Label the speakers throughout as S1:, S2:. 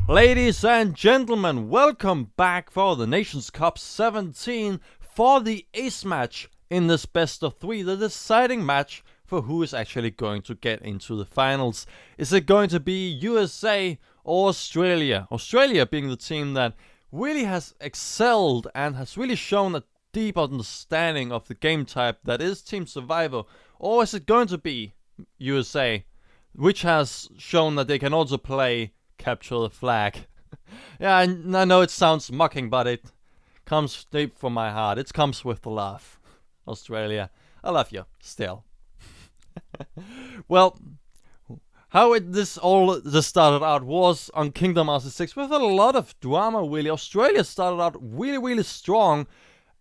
S1: Ladies and gentlemen, welcome back for the Nations Cup 17 for the ace match in this best of 3, the deciding match for who is actually going to get into the finals. Is it going to be USA or Australia? Australia being the team that really has excelled and has really shown a deep understanding of the game type that is Team Survivor, or is it going to be USA, which has shown that they can also play Capture the Flag? Yeah, I know it sounds mocking, but it comes deep from my heart. It comes with the love. Australia, I love you still. Well, how this all just started out was on Kingdom Hearts 6 with a lot of drama, really. Australia started out really strong,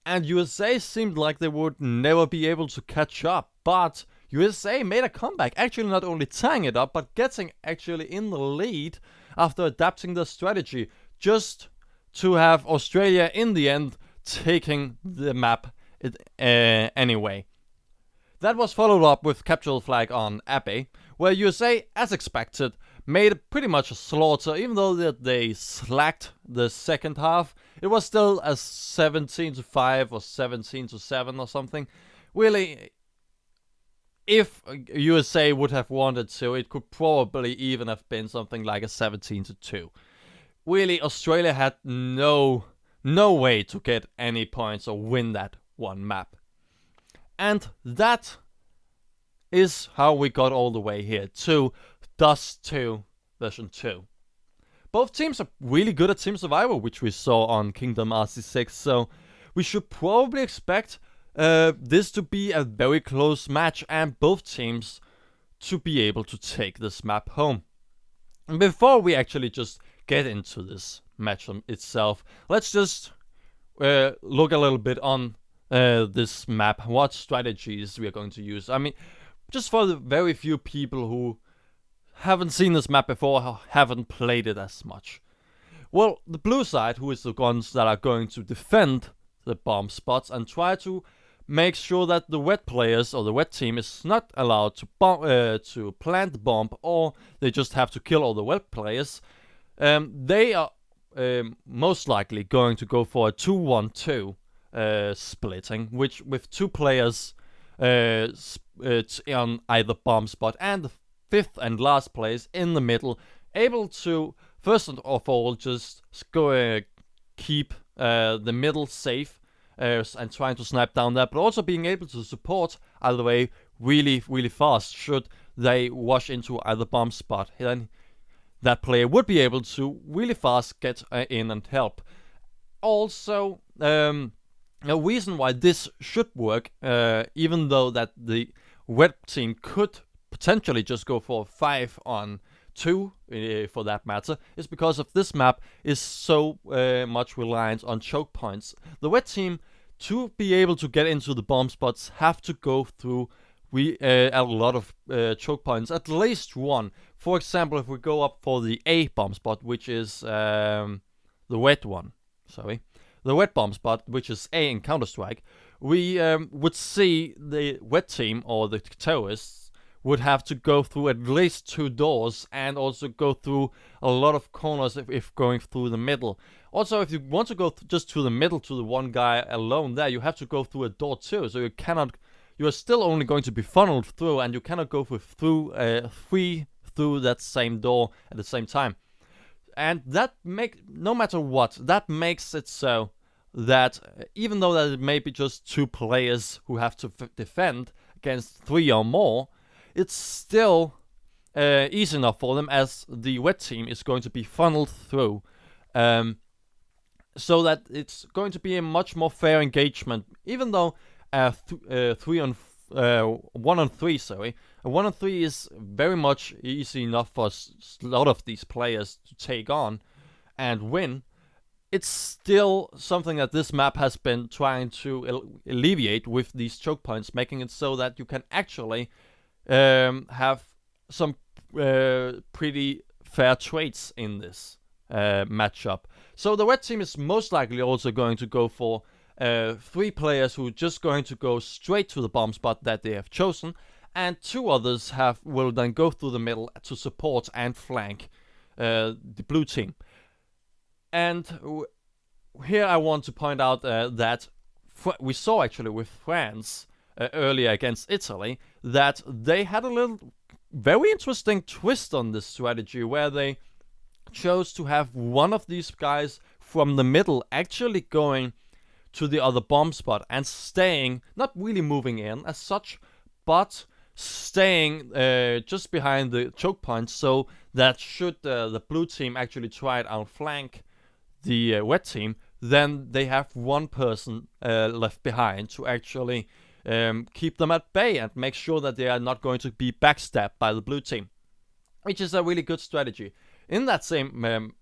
S1: and USA seemed like they would never be able to catch up. But USA made a comeback, actually not only tying it up, but getting actually in the lead after adapting their strategy, just to have Australia in the end taking the map anyway. That was followed up with Capture the Flag on Abbey, where USA, as expected, made pretty much a slaughter. Even though they slacked the second half, it was still a 17-5 or 17-7 or something. Really, if USA would have wanted to, it could probably even have been something like a 17-2. Really, Australia had no way to get any points or win that one map. And that is how we got all the way here to Dust 2 version 2. Both teams are really good at Team Survivor, which we saw on Kingdom Hearts 6, so we should probably expect this to be a very close match and both teams to be able to take this map home. And before we actually just get into this match itself, let's just look a little bit on this map, what strategies we are going to use. I mean, just for the very few people who haven't seen this map before, or haven't played it as much. Well, the blue side, who is the ones that are going to defend the bomb spots and try to make sure that the wet players or the wet team is not allowed to plant the bomb, or they just have to kill all the wet players. They are most likely going to go for a 2-1-2 splitting, which with 2 players on either bomb spot and the 5th and last place in the middle, able to first of all just keep the middle safe and trying to snipe down that, but also being able to support either way really fast should they wash into either bomb spot. Then that player would be able to really fast get in and help. Also, a reason why this should work, even though that the wet team could potentially just go for 5-on-2 for that matter, is because of this map is so much reliant on choke points. The wet team, to be able to get into the bomb spots, have to go through a lot of choke points, at least one. For example, if we go up for the A bomb spot, which is the wet one, the wet bomb spot, which is A in Counter-Strike, we would see the wet team or the terrorists would have to go through at least 2 doors and also go through a lot of corners if going through the middle. Also, if you want to go just to the middle to the one guy alone there, you have to go through a door too. So you are still only going to be funneled through, and you cannot go through 3 through that same door at the same time. And that no matter what, that makes it so that even though that it may be just 2 players who have to defend against 3 or more, it's still easy enough for them, as the wet team is going to be funneled through, so that it's going to be a much more fair engagement. Even though 1-on-3, a 1-on-3 is very much easy enough for a lot of these players to take on and win, it's still something that this map has been trying to alleviate with these choke points, making it so that you can actually have some pretty fair trades in this matchup. So the red team is most likely also going to go for 3 players who are just going to go straight to the bomb spot that they have chosen, and 2 others will then go through the middle to support and flank the blue team. And here I want to point out that we saw actually with France earlier against Italy that they had a little very interesting twist on this strategy where they chose to have one of these guys from the middle actually going to the other bomb spot and staying, not really moving in as such, but staying just behind the choke point, so that should the blue team actually try and outflank the red team, then they have one person left behind to actually keep them at bay and make sure that they are not going to be backstabbed by the blue team, which is a really good strategy. In that same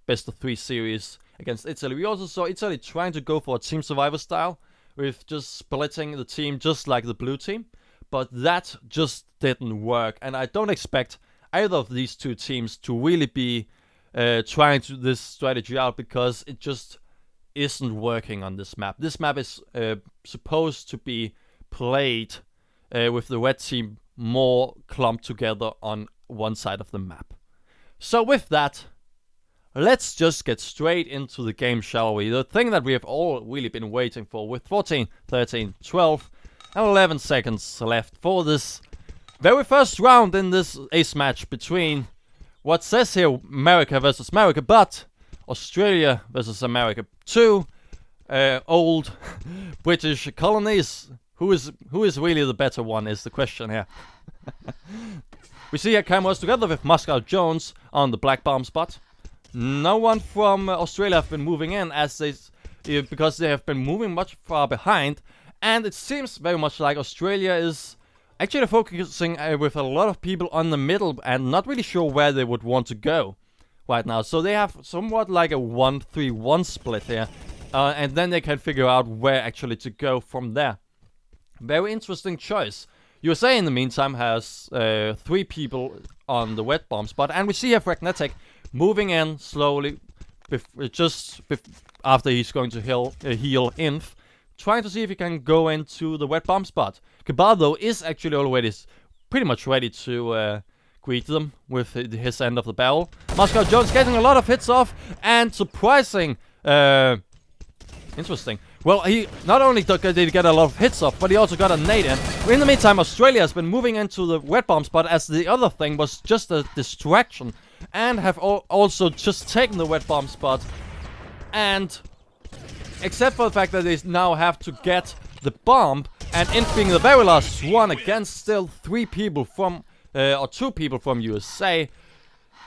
S1: best of 3 series against Italy, we also saw Italy trying to go for a team survivor style with just splitting the team just like the blue team, but that just didn't work, and I don't expect either of these two teams to really be trying this strategy out, because it just isn't working on this map. This map is supposed to be played with the red team more clumped together on one side of the map. So with that, let's just get straight into the game, shall we? The thing that we have all really been waiting for, with 14, 13, 12 and 11 seconds left for this very first round in this ace match between what says here America versus America, but Australia versus America. Two old British colonies. Who is really the better one is the question here. We see here cameras together with Moscow Jones on the black bomb spot. No one from Australia have been moving in because they have been moving much far behind, and it seems very much like Australia is actually focusing with a lot of people on the middle and not really sure where they would want to go right now. So they have somewhat like a 1-3-1 split here, and then they can figure out where actually to go from there. Very interesting choice. USA in the meantime has 3 people on the wet bomb spot, and we see here Fragnetic moving in slowly after he's going to heal Inf, trying to see if he can go into the wet bomb spot. Kabar though is actually already pretty much ready to greet them with his end of the barrel. Moscow Jones getting a lot of hits off, and surprising, interesting. Well, he not only did he get a lot of hits off, but he also got a nade in. In the meantime, Australia has been moving into the wet bomb spot, as the other thing was just a distraction, and have also just taken the wet bomb spot. And except for the fact that they now have to get the bomb, and Inf being the very last one against still 3 people from, or 2 people from USA,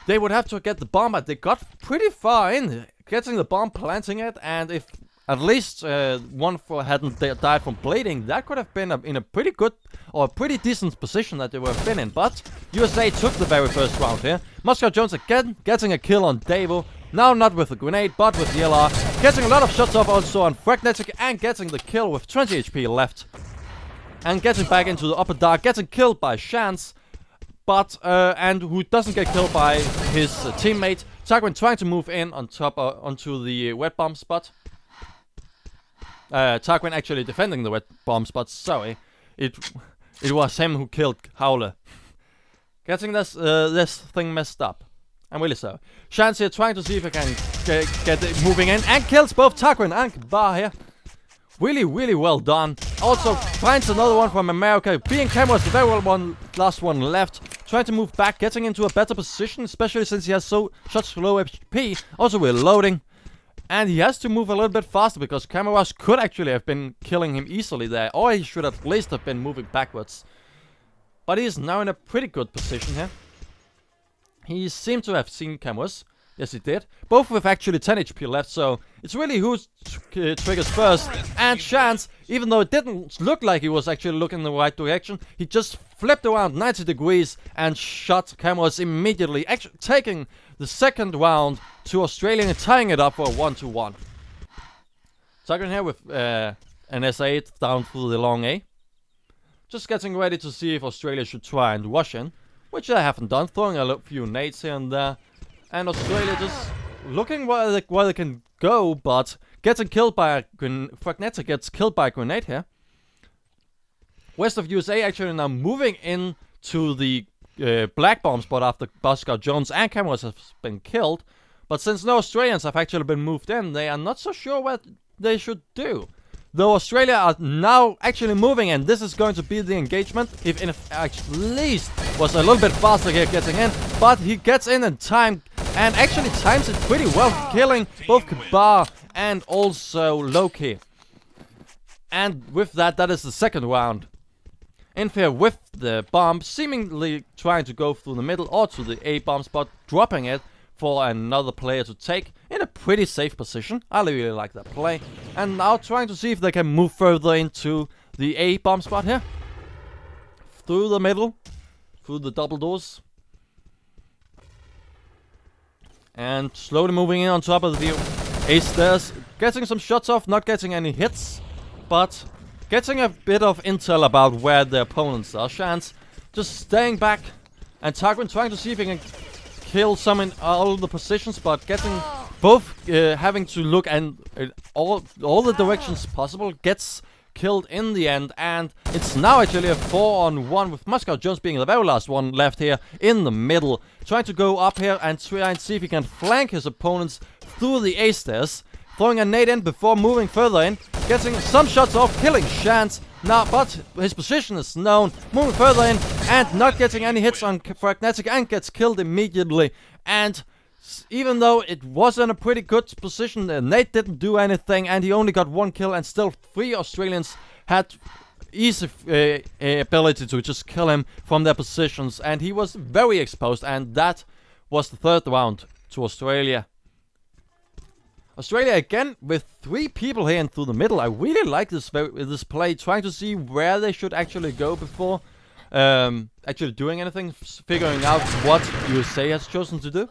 S1: they would have to get the bomb, but they got pretty far in, getting the bomb, planting it, and if at least one hadn't died from bleeding, that could have been in a pretty good or a pretty decent position that they would have been in. But USA took the very first round here. Moscow Jones again getting a kill on Davo. Now not with the grenade, but with the LR. Getting a lot of shots off also on Fragnetic, and getting the kill with 20 HP left. And getting back into the upper dark, getting killed by Chance. But, and who doesn't get killed by his teammate. Tarquin trying to move in on top onto the wet bomb spot. Tarquin actually defending the wet bomb spot, sorry. It was him who killed Howler. Getting this thing messed up. I'm really sorry. Chance here trying to see if he can get it moving in, and kills both Tarquin and Kabar here. Really, really well done. Also finds another one from America. Being Cameras, the very last one left. Trying to move back, getting into a better position, especially since he has such low HP. Also reloading. And he has to move a little bit faster, because Cameras could actually have been killing him easily there, or he should at least have been moving backwards. But he is now in a pretty good position here. He seemed to have seen Cameras. Yes, he did. Both with actually 10 HP left, so it's really who triggers first. And Chance, even though it didn't look like he was actually looking in the right direction, he just flipped around 90 degrees and shot Cameras immediately, actually taking the second round to Australia and tying it up for a 1-1. Tarquin here with an S8 down through the long A. Just getting ready to see if Australia should try and rush in, which they haven't done, throwing a few nades here and there. And Australia just looking where they can go, but getting killed by a Fragnetic gets killed by a grenade here. West of USA actually now moving in to the black bomb spot after Moscow Jones and Cameras have been killed. But since no Australians have actually been moved in, they are not so sure what they should do. Though Australia are now actually moving in, this is going to be the engagement. If at least was a little bit faster here getting in, but he gets in time and actually times it pretty well, killing both Kabar and also Loki. And with that, that is the second round. Infair with the bomb, seemingly trying to go through the middle or to the A bomb spot, dropping it for another player to take in a pretty safe position. I really like that play. And now trying to see if they can move further into the A bomb spot here. Through the middle, through the double doors. And slowly moving in on top of the view. A stairs, getting some shots off, not getting any hits, but getting a bit of intel about where the opponents are. Chance just staying back, and Tarquin trying to see if he can kill some in all the positions, but getting both having to look and all the directions possible. Gets killed in the end, and it's now actually a 4-on-1 with Moscow Jones being the very last one left here in the middle, trying to go up here and try and see if he can flank his opponents through the A stairs, throwing a nade in before moving further in, getting some shots off, killing Chance now, but his position is known, moving further in and not getting any hits on Fragnetic and gets killed immediately. And even though it was in a pretty good position, Nate didn't do anything and he only got 1 kill, and still 3 Australians had easy ability to just kill him from their positions, and he was very exposed, and that was the third round to Australia. Australia again with 3 people here and through the middle. I really like this play, trying to see where they should actually go before actually doing anything, figuring out what USA has chosen to do.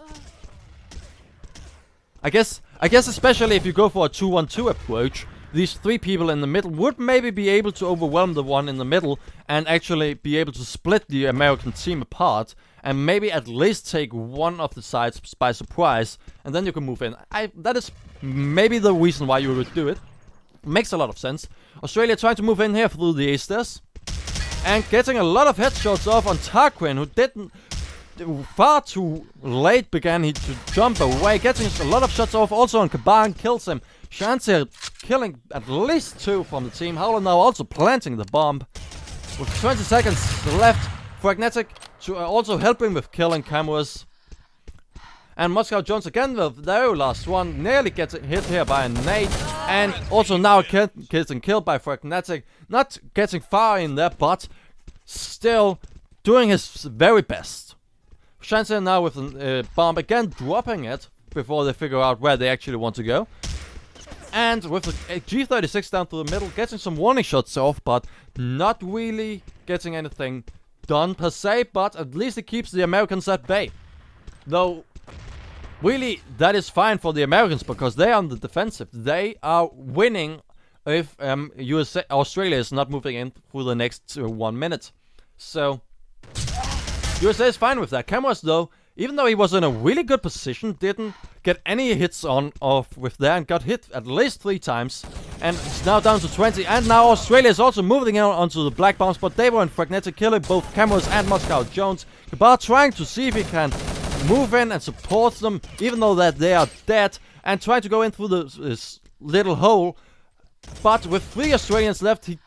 S1: I guess especially if you go for a 2-1-2 approach, these 3 people in the middle would maybe be able to overwhelm the one in the middle and actually be able to split the American team apart and maybe at least take one of the sides by surprise, and then you can move in. That is maybe the reason why you would do it. Makes a lot of sense. Australia trying to move in here through the A stairs and getting a lot of headshots off on Tarquin, who didn't far too late began he to jump away, getting a lot of shots off also on Kaban, kills him. Chance here killing at least 2 from the team. Howler now also planting the bomb. With 20 seconds left, Fragnetic to also helping with killing cameras. And Moscow Jones again, the very last one, nearly gets hit here by a nade. And also now getting killed by Fragnetic. Not getting far in there, but still doing his very best. Chance here now with a bomb again, dropping it before they figure out where they actually want to go. And with a G36 down to the middle, getting some warning shots off, but not really getting anything done per se, but at least it keeps the Americans at bay. Though, really, that is fine for the Americans because they are on the defensive. They are winning if Australia is not moving in for the next 1 minute. So, USA is fine with that. Cameras, though, even though he was in a really good position, didn't get any hits off with there and got hit at least 3 times. And it's now down to 20. And now Australia is also moving on onto the black bombs, but they were in Fragnetic, killing both Cameras and Moscow Jones. Kabar trying to see if he can move in and support them, even though that they are dead, and trying to go in through this little hole. But with 3 Australians left, he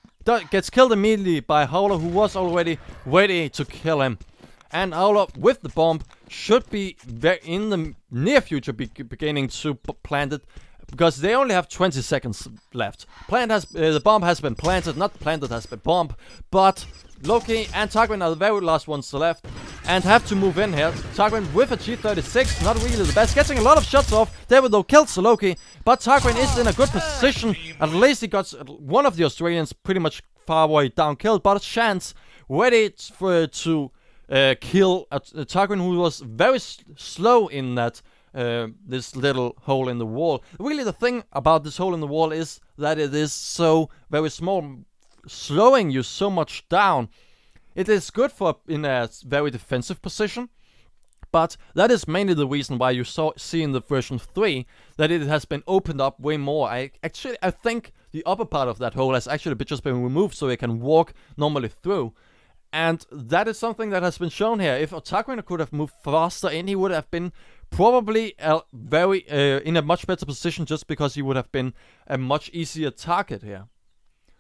S1: gets killed immediately by Howler, who was already ready to kill him. And Howler with the bomb should be in the near future beginning to plant it, because they only have 20 seconds left. The bomb has been planted, not planted, has been bombed, but Loki and Tarquin are the very last ones left and have to move in here. Tarquin with a G36, not really the best, getting a lot of shots off. There though kills Loki, but Tarquin is in a good position. At least he got one of the Australians pretty much far away down killed, but a chance ready to kill Tarquin, who was very slow in that this little hole in the wall. Really, the thing about this hole in the wall is that it is so very small, slowing you so much down. It is good for in a very defensive position, but that is mainly the reason why you see in the version 3 that it has been opened up way more. I think the upper part of that hole has actually just been removed so it can walk normally through. And that is something that has been shown here. If Tarquin could have moved faster in, he would have been probably in a much better position just because he would have been a much easier target here.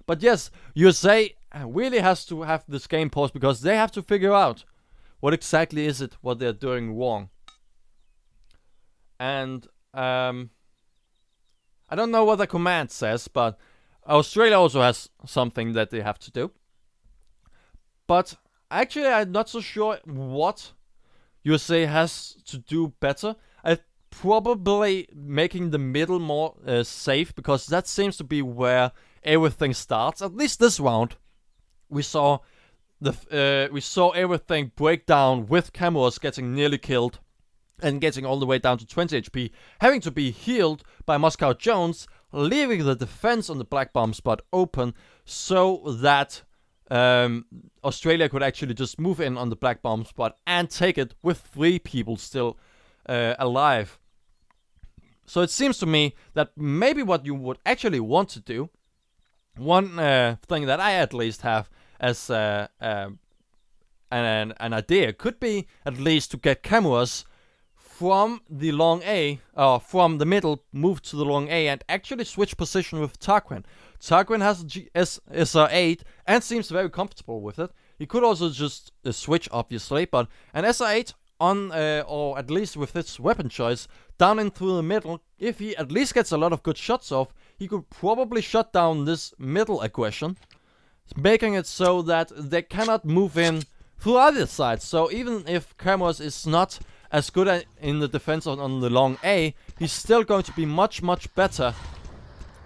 S1: But yes, USA really has to have this game paused because they have to figure out what exactly is it what they're doing wrong. And I don't know what the command says, but Australia also has something that they have to do. But actually, I'm not so sure what USA has to do better. I probably making the middle more safe, because that seems to be where everything starts. At least this round, we saw everything break down with Camus getting nearly killed and getting all the way down to 20 HP, having to be healed by Moscow Jones, leaving the defense on the black bomb spot open so that Australia could actually just move in on the black bomb spot and take it with 3 people still alive. So it seems to me that maybe what you would actually want to do, one thing that I at least have as an idea, could be at least to get Camus from the long A, from the middle, move to the long A and actually switch position with Tarquin. Tarquin has SR8 and seems very comfortable with it. He could also just switch, obviously, but an SR8 on, or at least with its weapon choice, down in through the middle, if he at least gets a lot of good shots off, he could probably shut down this middle aggression, making it so that they cannot move in through other sides. So even if Camus is not as good in the defense on the long A, he's still going to be much better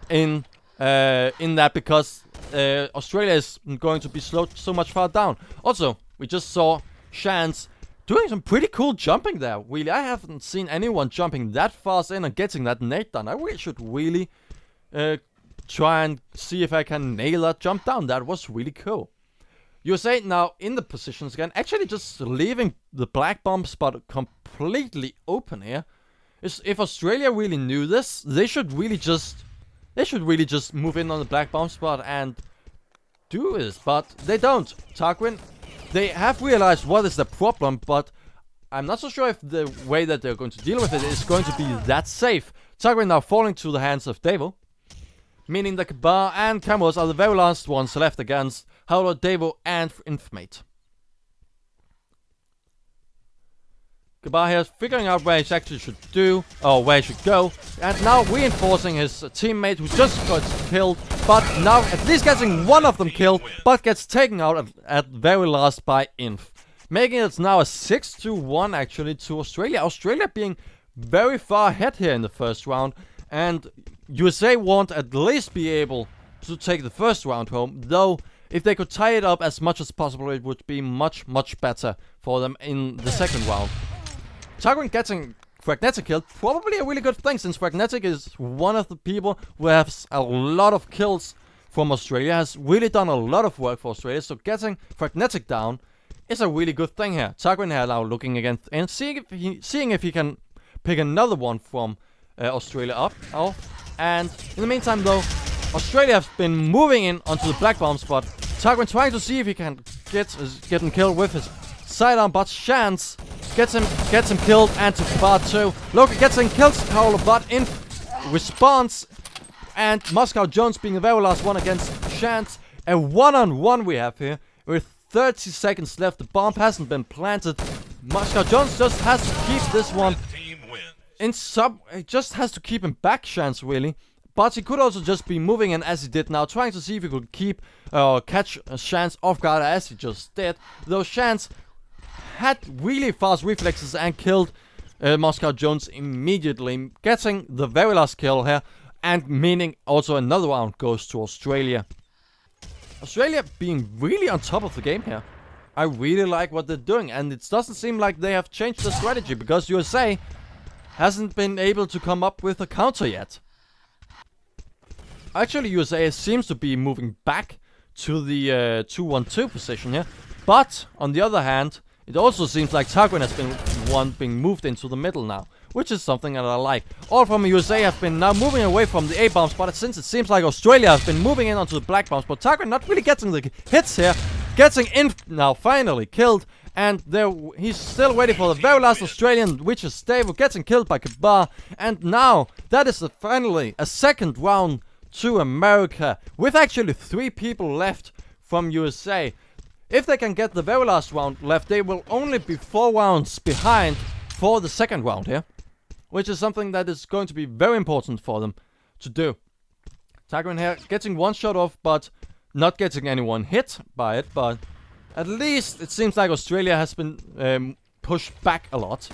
S1: in that, because Australia is going to be slowed so much far down. Also, we just saw Shans doing some pretty cool jumping there. Really, I haven't seen anyone jumping that fast in and getting that nade done. I should really try and see if I can nail that jump down. That was really cool. USA now in the positions again, actually just leaving the black bomb spot completely open here. If Australia really knew this, they should really just move in on the black bomb spot and do this, but they don't. Tarquin, they have realized what is the problem, but I'm not so sure if the way that they're going to deal with it is going to be that safe. Tarquin now falling to the hands of Devo, meaning that Kabar and Camus are the very last ones left against Howler, Devo, and Infmate. Kabar here is figuring out where he actually should do, or where he should go, and now reinforcing his teammate who just got killed, but now at least getting one of them killed, but gets taken out at very last by Inf. Making it now a 6-1 actually to Australia. Australia being very far ahead here in the first round, and USA won't at least be able to take the first round home, though if they could tie it up as much as possible, it would be much better for them in the second round. Tarquin getting Fragnetic killed, probably a really good thing, since Fragnetic is one of the people who has a lot of kills from Australia, has really done a lot of work for Australia, so getting Fragnetic down is a really good thing here. Tarquin here now looking again and seeing if he can pick another one from Australia off. And in the meantime though, Australia has been moving in onto the black bomb spot. Tarquin trying to see if he can get him killed with his sidearm, but Chance gets him killed, and to Kabar too. Loki gets him killed, Howler, but in response, and Moscow Jones being the very last one against Chance. A one-on-one we have here with 30 seconds left. The bomb hasn't been planted. Moscow Jones just has to keep this one in he just has to keep him back, Chance, really. But he could also just be moving in as he did now, trying to see if he could catch Chance off guard as he just did. Though Chance had really fast reflexes and killed Moscow Jones immediately, getting the very last kill here, and meaning also another round goes to Australia. Australia being really on top of the game here. I really like what they're doing, and it doesn't seem like they have changed the strategy, because USA hasn't been able to come up with a counter yet. Actually, USA seems to be moving back to the 2-1-2 position here, but on the other hand, it also seems like Tarquin has been being moved into the middle now, which is something that I like. All from USA have been now moving away from the A-bomb spot, since it seems like Australia has been moving in onto the black bomb spot. Tarquin not really getting the hits here, getting in now finally killed, And he's still waiting for the very last Australian, which is Stavo, getting killed by Kabar. And now, that is finally a second round to America, with actually 3 people left from USA. If they can get the very last round left, they will only be 4 rounds behind for the second round here, which is something that is going to be very important for them to do. Tagrin here getting one shot off, but not getting anyone hit by it, but at least it seems like Australia has been pushed back a lot.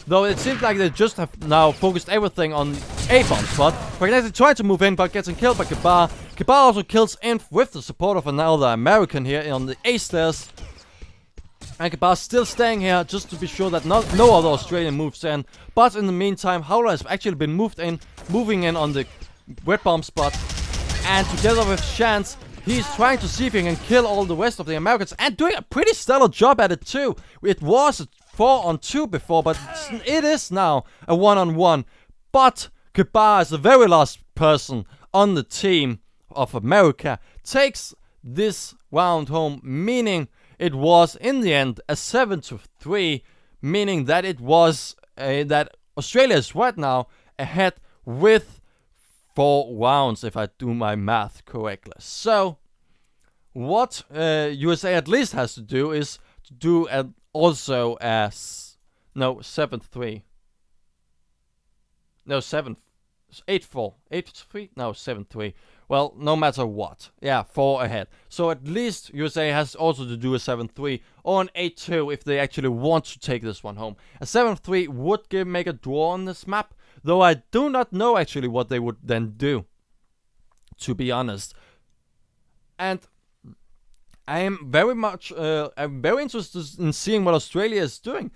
S1: Though it seems like they just have now focused everything on a bomb spot. Pragnetic trying to move in, but getting killed by Kabar. Kabar also kills Inf with the support of another American here on the A stairs. And Kabar still staying here just to be sure that no other Australian moves in. But in the meantime, Howler has actually been moving in on the wet bomb spot. And together with Chance, he's trying to see if he can kill all the rest of the Americans, and doing a pretty stellar job at it too. It was a 4-on-2 before, but it is now a 1-on-1. But Kabar, as the very last person on the team of America, takes this round home, meaning it was in the end a 7-3, meaning that it was that Australia is right now ahead with 4 rounds, if I do my math correctly. So what USA at least has to do is to do also as 7-3. No, 8-4. 8-3? No, 7-3. Well, no matter what. Yeah, 4 ahead. So at least USA has also to do a 7-3 or an 8-2 if they actually want to take this one home. A 7-3 would make a draw on this map, though I do not know actually what they would then do, to be honest. And I am I'm very interested in seeing what Australia is doing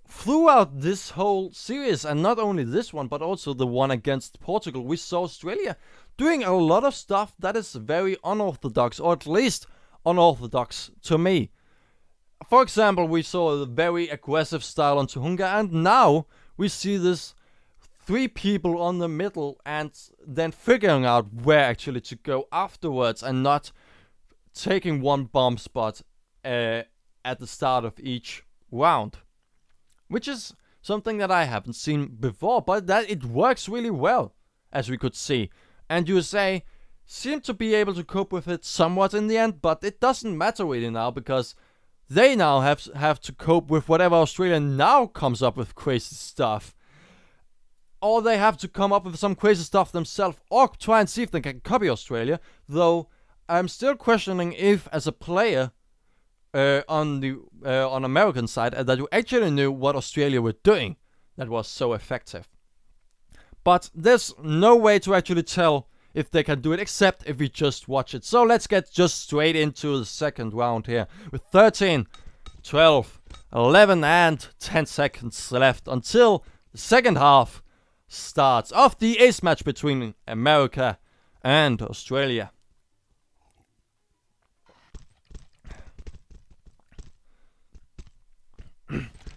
S1: throughout this whole series, and not only this one, but also the one against Portugal. We saw Australia doing a lot of stuff that is very unorthodox, or at least unorthodox to me. For example, we saw a very aggressive style on Tuhunga, and now we see this 3 people on the middle, and then figuring out where actually to go afterwards, and not taking one bomb spot at the start of each round, which is something that I haven't seen before, but that it works really well, as we could see. And USA seem to be able to cope with it somewhat in the end, but it doesn't matter really now, because they now have to cope with whatever Australia now comes up with crazy stuff. Or they have to come up with some crazy stuff themselves, or try and see if they can copy Australia, though I'm still questioning if, as a player on American side, that you actually knew what Australia were doing that was so effective. But there's no way to actually tell if they can do it, except if we just watch it. So let's get just straight into the second round here, with 13, 12, 11 and 10 seconds left until the second half starts of the ace match between America and Australia.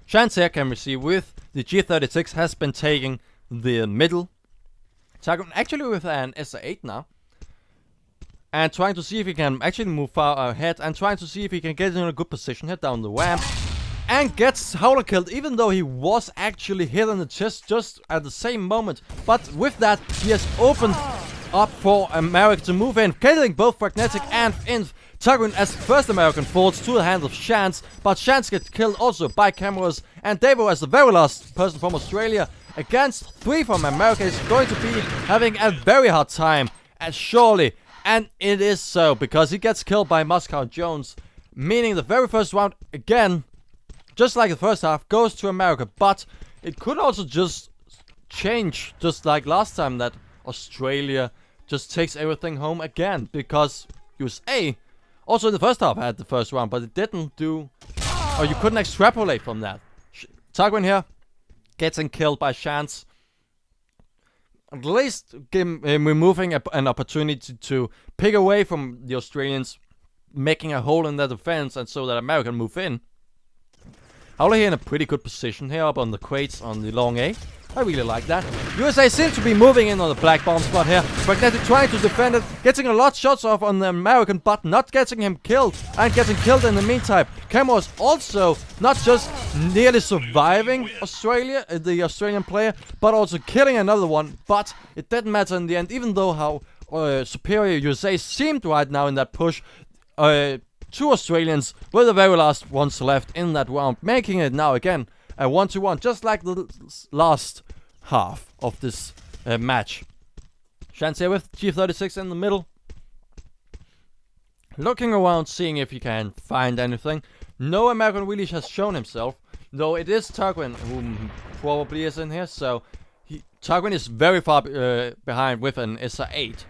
S1: Chance here can receive with the G36, has been taking the middle. Target actually with an SR8 now. And trying to see if he can actually move far ahead, and trying to see if he can get in a good position here down the ramp. And gets Howler killed, even though he was actually hit on the chest just at the same moment. But with that, he has opened up for America to move in, killing both Pragnetic and Inf. Tagrin as first American falls to the hands of Chance, but Chance gets killed also by cameras, and Davo as the very last person from Australia against 3 from America is going to be having a very hard time, and surely, and it is so, because he gets killed by Moscow Jones, meaning the very first round, again, just like the first half, goes to America. But it could also just change, just like last time, that Australia just takes everything home again, because USA also in the first half had the first round, but it didn't do, or you couldn't extrapolate from that. Tagrin here getting killed by Chance, at least removing an opportunity to pick away from the Australians, making a hole in their defense, and so that America can move in. Howler here in a pretty good position here up on the crates on the long A, I really like that. USA seems to be moving in on the black bomb spot here. Fragnetic trying to defend it, getting a lot of shots off on the American, but not getting him killed, and getting killed in the meantime. Camo also not just nearly surviving the Australian player, but also killing another one. But it didn't matter in the end, even though how superior USA seemed right now in that push. 2 Australians were the very last ones left in that round, making it now again a 1-1, just like the last half of this match. Chance here with G36 in the middle. Looking around, seeing if he can find anything. No American really has shown himself, though it is Tarquin who probably is in here, so Tarquin is very far behind with an SR8.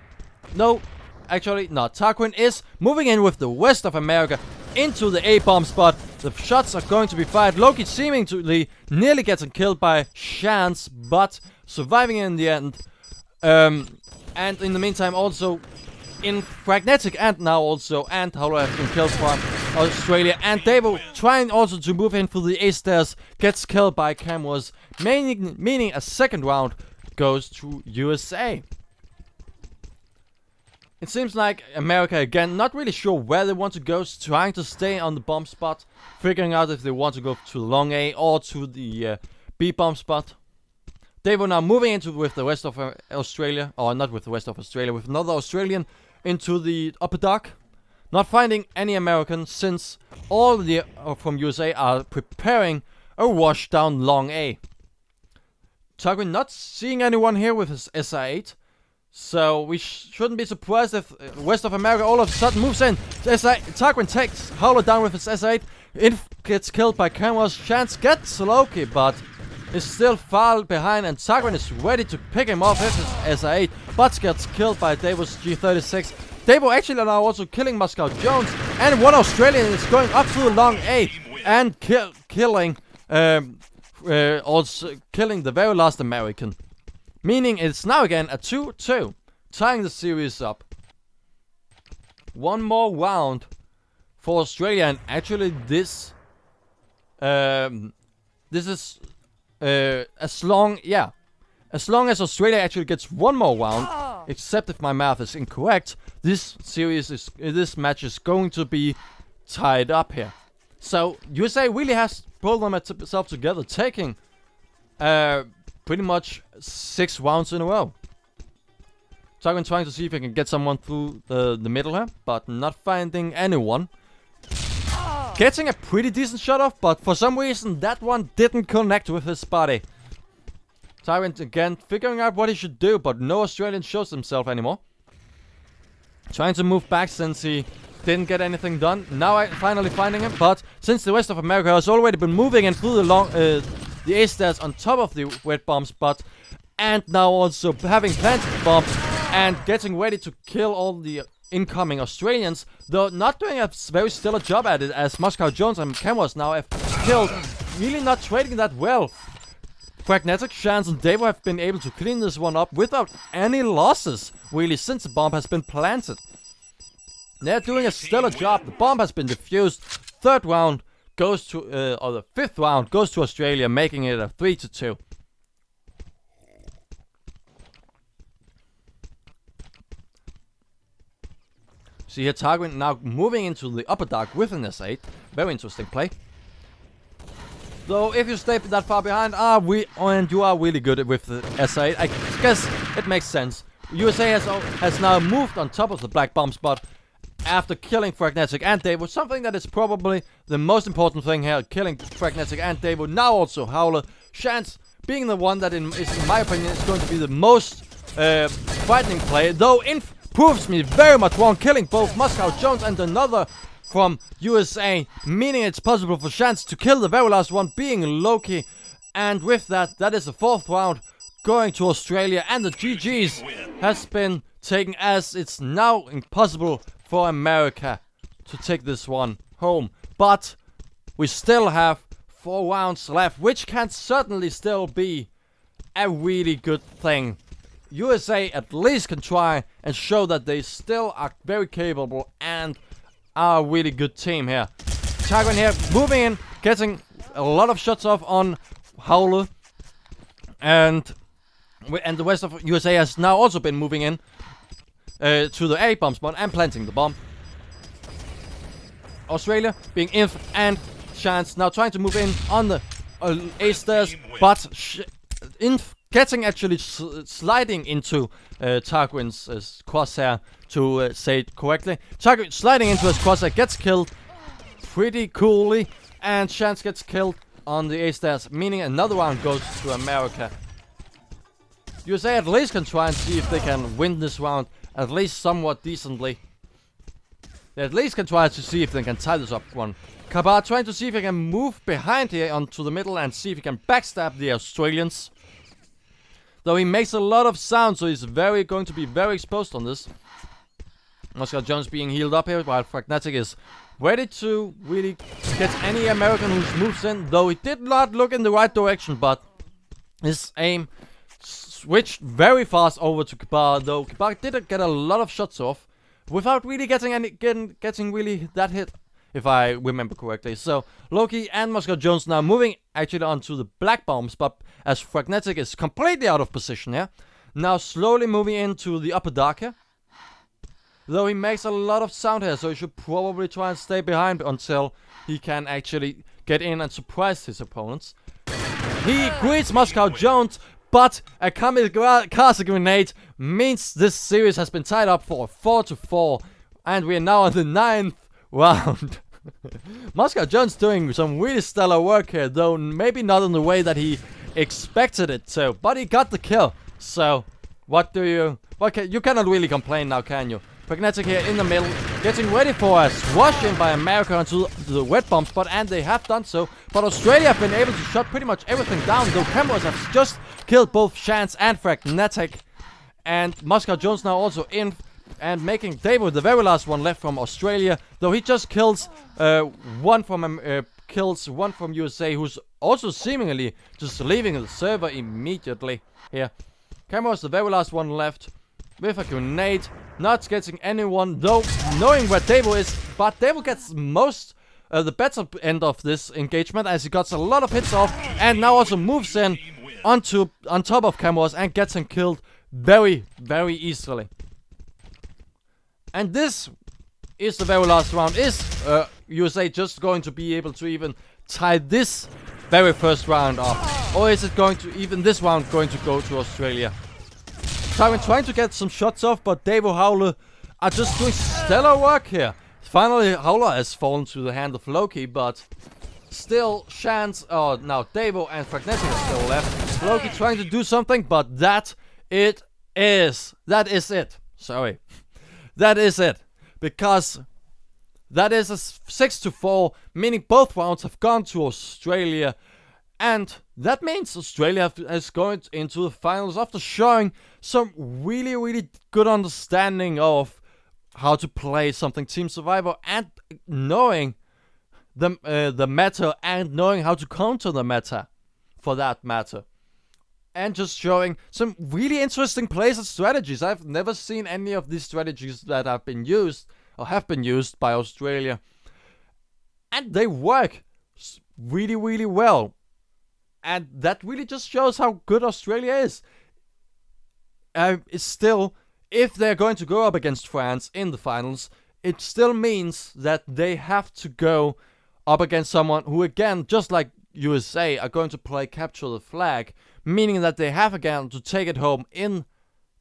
S1: No, actually not. Tarquin is moving in with the West of America into the A-bomb spot. The shots are going to be fired. Loki seemingly nearly getting killed by Chance, but surviving in the end. And in the meantime also in Fragnetic and now also and Howler have been killed from Australia. And Davo trying also to move in for the A-stairs, gets killed by cameras, meaning a second round goes to USA. It seems like America again, not really sure where they want to go, trying to stay on the bomb spot, figuring out if they want to go to long A or to the B bomb spot. They were now moving into with the rest of Australia, or not with the rest of Australia, with another Australian into the upper dock. Not finding any Americans since all the from USA are preparing a rush down long A. Tarquin not seeing anyone here with his SR8. So we shouldn't be surprised if West of America all of a sudden moves in. Tarquin takes Howler down with his S8. It gets killed by cameras. Chance gets Loki, but is still far behind. And Tarquin is ready to pick him off with his S8, but gets killed by Davo's G36. Davo actually now also killing Moscow Jones. And one Australian is going up through long A and killing also killing the very last American. Meaning it's now again a 2-2, tying the series up. One more round for Australia, and actually this is as long as Australia actually gets one more round, except if my math is incorrect, this match is going to be tied up here. So USA really has pulled themselves together, taking pretty much 6 rounds in a row. Tarquin trying to see if he can get someone through the middle here, but not finding anyone. Getting a pretty decent shot off, but for some reason that one didn't connect with his body. Tarquin again figuring out what he should do, but no Australian shows himself anymore. Trying to move back since he didn't get anything done. Now I finally finding him, but since the rest of America has already been moving in through the A-stairs on top of the wet bomb spot, and now also having planted the bomb and getting ready to kill all the incoming Australians, though not doing a very stellar job at it, as Moscow Jones and cameras now have killed, really not trading that well. Fragnetic, Chance and Davo have been able to clean this one up without any losses, really, since the bomb has been planted. They're doing a stellar job. The bomb has been defused. Third round goes to, or the 5th round goes to Australia, making it a 3-2. See here, Tarquin now moving into the upper dock with an S8. Very interesting play. Though if you stay that far behind, you are really good with the S8. I guess it makes sense. USA has now moved on top of the black bomb spot after killing Fragnetic and Davo, something that is probably the most important thing here, killing Fragnetic and Davo. Now also Howler. Chance being the one that in my opinion is going to be the most frightening play, though Inf proves me very much wrong, killing both Moscow Jones and another from USA, meaning it's possible for Chance to kill the very last one, being Loki. And with that, that is the 4th round going to Australia, and the GG's has been taken, as it's now impossible for America to take this one home. But we still have 4 rounds left, which can certainly still be a really good thing. USA at least can try and show that they still are very capable and are a really good team here. Tarquin here moving in, getting a lot of shots off on Howler. And the west of USA has now also been moving in to the A bomb spawn and planting the bomb. Australia being Inf and Chance now trying to move in on the A stairs, but Inf getting actually sliding into Tarquin's crosshair, to say it correctly. Tarquin sliding into his crosshair, gets killed pretty coolly, and Chance gets killed on the A stairs, meaning another round goes to America. USA at least can try and see if they can win this round at least somewhat decently. They at least can try to see if they can tie this up one. Kabar trying to see if he can move behind here onto the middle and see if he can backstab the Australians. Though he makes a lot of sound, so he's going to be very exposed on this. Moscow Jones being healed up here, while Fragnetic is ready to really get any American who moves in. Though he did not look in the right direction, but his aim switched very fast over to Kabar. Though Kabar did get a lot of shots off without really getting really that hit, if I remember correctly. So Loki and Moscow Jones now moving actually onto the black bombs, but as Fragnetic is completely out of position here, now slowly moving into the upper dark here. Though he makes a lot of sound here, so he should probably try and stay behind until he can actually get in and surprise his opponents. He greets Moscow Jones, but a kamikaze grenade means this series has been tied up for 4-4, and we are now on the 9th round. Moscow Jones doing some really stellar work here, though maybe not in the way that he expected it to, but he got the kill. So you cannot really complain now, can you? Pragnetic here in the middle, getting ready for a swash in by America onto the wet bomb spot, and they have done so. But Australia have been able to shut pretty much everything down, though Cameras have just killed both Chance and Fragnetic. And Moscow Jones now also in, and making David the very last one left from Australia, though he just kills one from USA, who's also seemingly just leaving the server immediately here. Cameras the very last one left with a grenade, not getting anyone, though knowing where Davo is, but Davo gets the better end of this engagement, as he got a lot of hits off, and now also moves in on top of Cameras and gets him killed very, very easily. And this is the very last round. Is USA just going to be able to even tie this very first round off, or is it going to this round going to go to Australia? Tarquin trying to get some shots off, but Davo Howler are just doing stellar work here. Finally, Howler has fallen to the hand of Loki, but still, Chance, now Davo and Fragnetic are still left. Loki trying to do something, but that is it. Sorry. That is it. Because that is a 6-4, meaning both rounds have gone to Australia. And that means Australia is going into the finals after showing some really, really good understanding of how to play something Team Survivor, and knowing the meta, and knowing how to counter the meta for that matter. And just showing some really interesting plays and strategies. I've never seen any of these strategies that have been used by Australia. And they work really, really well. And that really just shows how good Australia is. It's still, if they're going to go up against France in the finals, it still means that they have to go up against someone who, again, just like USA, are going to play capture the flag, meaning that they have again to take it home in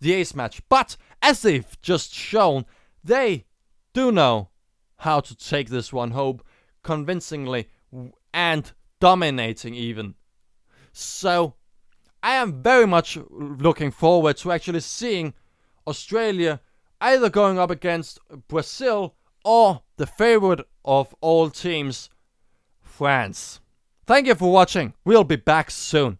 S1: the ace match. But as they've just shown, they do know how to take this one home convincingly and dominating even. So I am very much looking forward to actually seeing Australia either going up against Brazil or the favorite of all teams, France. Thank you for watching. We'll be back soon.